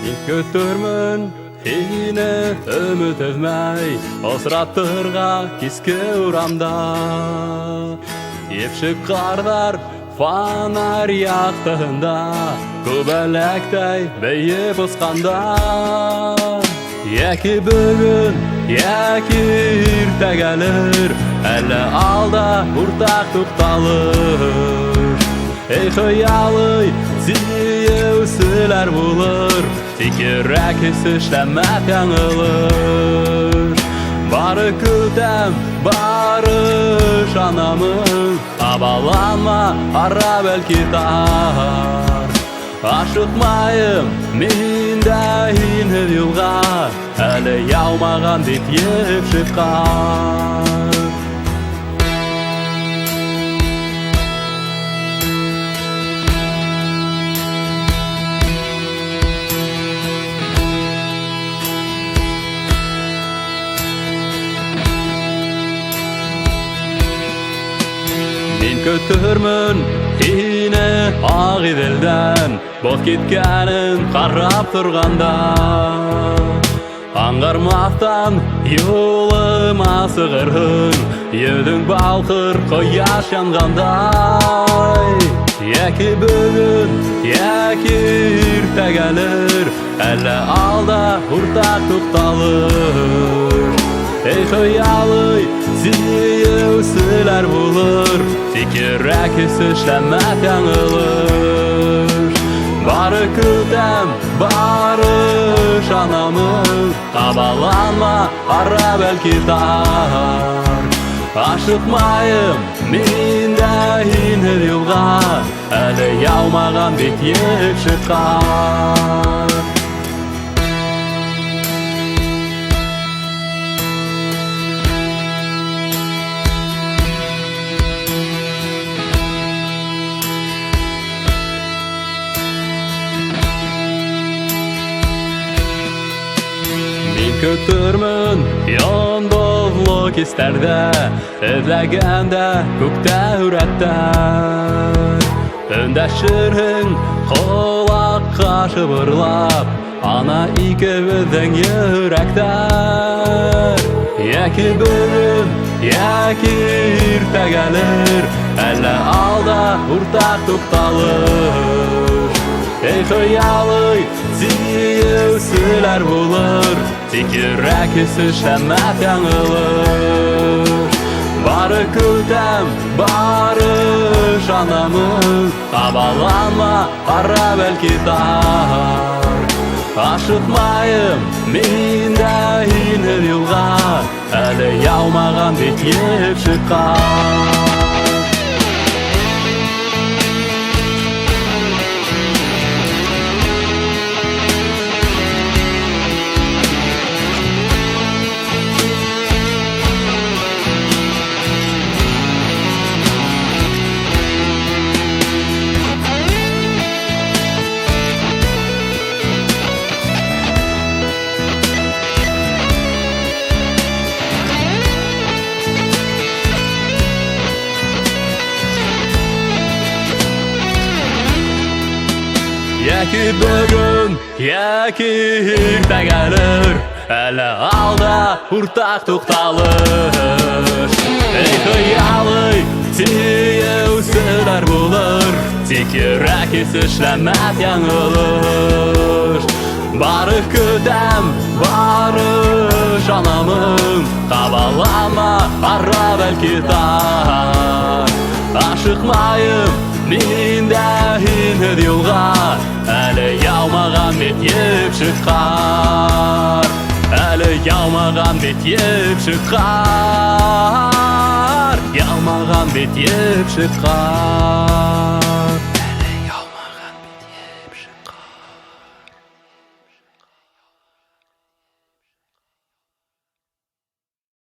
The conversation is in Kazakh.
Мен көтөрмөн хейіне үміт өзмәй, Осыраттырға кескі ұрамда. Епшік қардар фонарь яқтығында, Көбәләктай бейіп ұсқанда. Яки бүгін, яки иртәгәлер, Әлі алда ұртақ тұқталыр. Эй хыялый, тиеусілер булыр, Текерәк эшләмәк яңылыр. Бары күтәм, бары жанамын, Абаланма, ара бәлки тар. Ашықмайым, мен дә һинһеҙ юлға, Әлі яумаған дип еп шыққан. Мен көтөрмөн һине ақ иҙелдән, Боҙ киткәнен ҡарап торғанда. Аңғармаҫтан юлыма сығырһың, Йөҙөң балҡыр ҡояш янғандай. Йәки бүгін, йәки иртәгәлер, Әллә алда уртаҡ туҡталыр. Эй хыялый, тиеусілер булыр, Текерәк эшләмәк яңылыр. Бары күтәм, бары жанамын, Абаланма, ара бәлки тар. Ашықмайым, мен дә һинһеҙ юлға, Әлі яумаған бит еп шыққан. Мен көтөрмөн йондоҙло кистәрҙә, Эҙләгәндә күктә һүрәттәр. Өндәшерһең ҡолаҡҡа шыбырлап, Ана икебеҙҙең йөрәктәр. Йәки бүгін, йәки иртәгәлер, Әллә алда уртаҡ туҡталыр. Эй хыялый, тиеусілер булыр, Текерәк эшләмәк яңылыр. Бары күтәм, бары жанамын, Абаланма, ара бәлки тар. Ашықмайым, мен дә һинһеҙ юлға, Әлі яумаған бит еп шыққан. Йәки бүгін, йәки иртәгәлер, Әлі алда уртаҡ туҡталыр. Эй хыялый, тиеусілер булыр, Текерәк эшләмәк яңылыр. Бары көтәм, бары жанамын, Абаланма, ара бәлки тар. Ашықмайым, мен дә һинһеҙ юлға, Әлі яумаған бит еп шықҡан. Әлі яумаған бит еп шықҡан. Яумаған бит еп шықҡан.